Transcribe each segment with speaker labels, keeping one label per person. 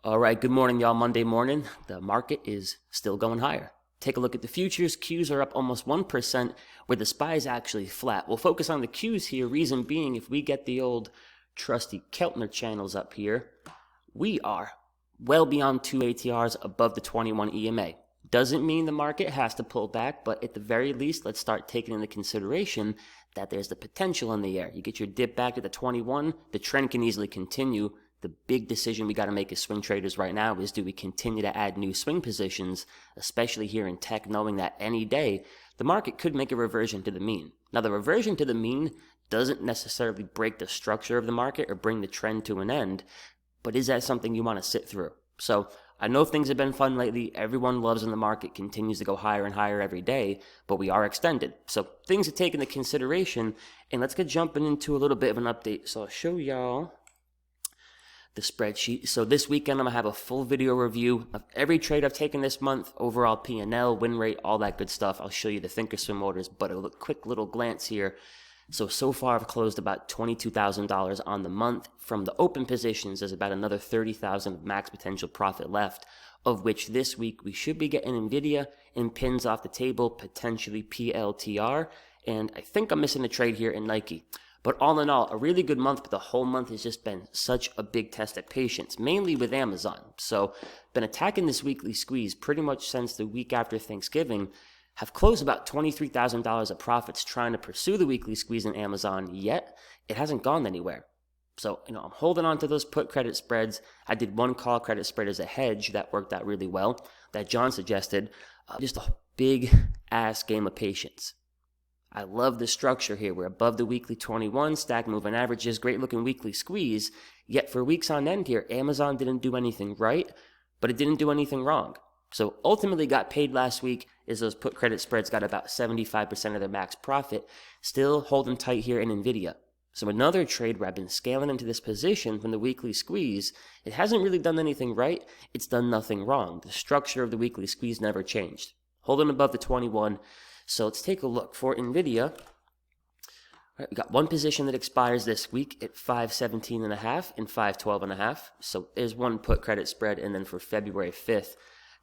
Speaker 1: All right, good morning, y'all. Monday morning. The market is still going higher. Take a look at the futures. Qs are up almost 1%, where the SPY is actually flat. We'll focus on the Qs here, reason being, if we get the old trusty Keltner channels up here, we are well beyond 2 ATRs above the 21 EMA. Doesn't mean the market has to pull back, but at the very least, let's start taking into consideration that there's the potential in the air. You get your dip back to the 21, the trend can easily continue. The big decision we got to make as swing traders right now is, do we continue to add new swing positions, especially here in tech, knowing that any day the market could make a reversion to the mean. Now, the reversion to the mean doesn't necessarily break the structure of the market or bring the trend to an end, but is that something you want to sit through? So I know things have been fun lately. Everyone loves when the market continues to go higher and higher every day, but we are extended. So things to take into consideration, and let's get jumping into a little bit of an update. So I'll show y'all the spreadsheet. So this weekend I'm gonna have a full video review of every trade I've taken this month, overall P&L, win rate, all that good stuff. I'll show you the thinkorswim orders, but a quick little glance here. So far I've closed about $22,000 on the month. From the open positions, there's about another $30,000 of max potential profit left, of which this week we should be getting NVDA and pins off the table, potentially PLTR, and I think I'm missing a trade here in Nike. But all in all, a really good month, but the whole month has just been such a big test of patience, mainly with Amazon. So been attacking this weekly squeeze pretty much since the week after Thanksgiving. Have closed about $23,000 of profits trying to pursue the weekly squeeze in Amazon, yet it hasn't gone anywhere. So, I'm holding on to those put credit spreads. I did one call credit spread as a hedge. That worked out really well, that John suggested. Just a big ass game of patience. I love the structure here. We're above the weekly 21, stack moving averages, great looking weekly squeeze. Yet for weeks on end here, Amazon didn't do anything right, but it didn't do anything wrong. So ultimately got paid last week as those put credit spreads got about 75% of their max profit, still holding tight here in NVIDIA. So another trade where I've been scaling into this position from the weekly squeeze, it hasn't really done anything right, it's done nothing wrong. The structure of the weekly squeeze never changed. Holding above the 21. So let's take a look for NVIDIA. All right, we got one position that expires this week at 517.5 and 512.5. So there's one put credit spread, and then for February 5th,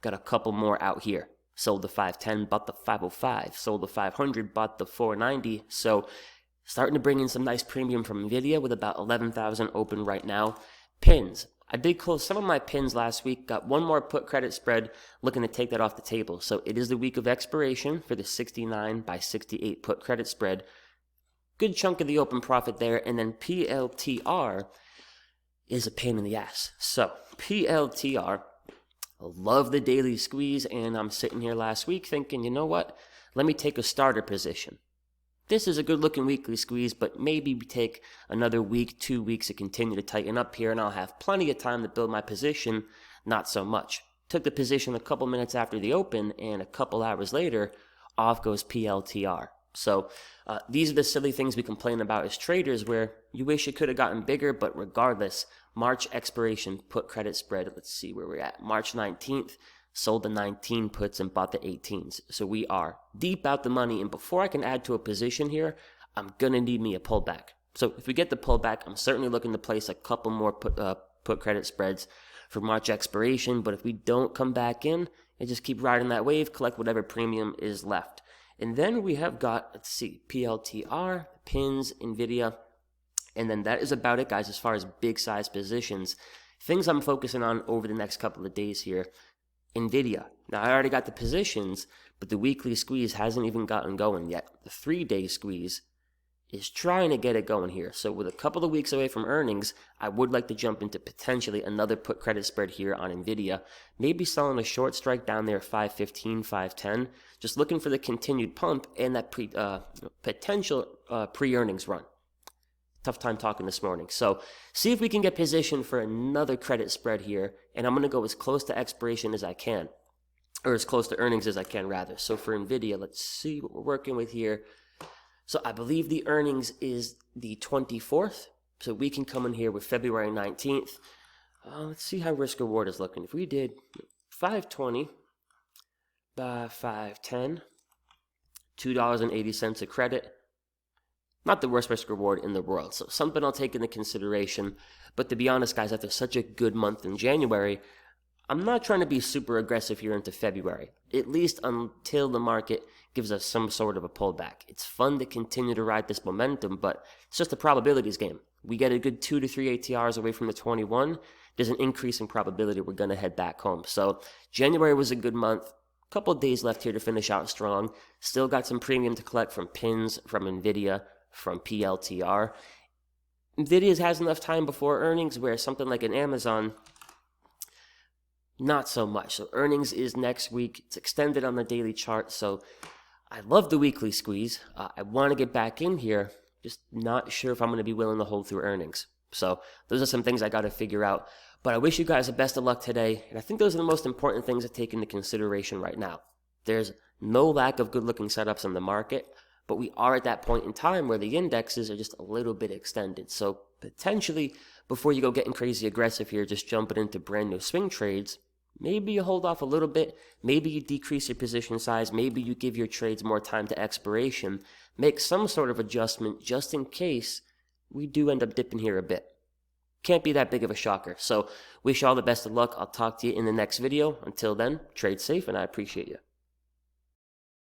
Speaker 1: got a couple more out here. Sold the 510, bought the 505. Sold the 500, bought the 490. So starting to bring in some nice premium from NVIDIA with about 11,000 open right now. Pins. I did close some of my pins last week. Got one more put credit spread, looking to take that off the table. So it is the week of expiration for the 69 by 68 put credit spread. Good chunk of the open profit there. And then PLTR is a pain in the ass. So PLTR, I love the daily squeeze, and I'm sitting here last week thinking, you know what? Let me take a starter position. This is a good looking weekly squeeze, but maybe we take another week, 2 weeks to continue to tighten up here, and I'll have plenty of time to build my position. Not so much. Took the position a couple minutes after the open, and a couple hours later, off goes PLTR. So these are the silly things we complain about as traders, where you wish it could have gotten bigger, but regardless, March expiration put credit spread. Let's see where we're at. March 19th. Sold the 19 puts and bought the 18s. So we are deep out the money, and before I can add to a position here, I'm going to need me a pullback. So if we get the pullback, I'm certainly looking to place a couple more put credit spreads for March expiration, but if we don't come back in and just keep riding that wave, collect whatever premium is left. And then we have got, let's see, PLTR, pins, NVIDIA, and then that is about it, guys, as far as big size positions. Things I'm focusing on over the next couple of days here. NVIDIA. Now, I already got the positions, but the weekly squeeze hasn't even gotten going yet. The 3-day squeeze is trying to get it going here. So with a couple of weeks away from earnings, I would like to jump into potentially another put credit spread here on NVIDIA. Maybe selling a short strike down there, 515, 510. Just looking for the continued pump and that potential pre-earnings run. Tough time talking this morning. So see if we can get positioned for another credit spread here, and I'm going to go as close to expiration as I can, or as close to earnings as I can, rather. So for NVIDIA, let's see what we're working with here. So I believe the earnings is the 24th, so we can come in here with February 19th. Let's see how risk reward is looking. If we did 520 by 510, $2.80 a credit, not the worst risk reward in the world. So something I'll take into consideration. But to be honest, guys, after such a good month in January, I'm not trying to be super aggressive here into February, at least until the market gives us some sort of a pullback. It's fun to continue to ride this momentum, but it's just a probabilities game. We get a good 2 to 3 ATRs away from the 21, there's an increase in probability we're going to head back home. So January was a good month. A couple of days left here to finish out strong. Still got some premium to collect from pins, from NVDA, from PLTR. NVIDIA has enough time before earnings where something like an Amazon, not so much. So earnings is next week. It's extended on the daily chart. So I love the weekly squeeze. I want to get back in here. Just not sure if I'm going to be willing to hold through earnings. So those are some things I got to figure out. But I wish you guys the best of luck today. And I think those are the most important things to take into consideration right now. There's no lack of good-looking setups in the market, but we are at that point in time where the indexes are just a little bit extended. So potentially, before you go getting crazy aggressive here, just jumping into brand new swing trades, maybe you hold off a little bit, maybe you decrease your position size, maybe you give your trades more time to expiration, make some sort of adjustment just in case we do end up dipping here a bit. Can't be that big of a shocker. So wish you all the best of luck. I'll talk to you in the next video. Until then, trade safe, and I appreciate you.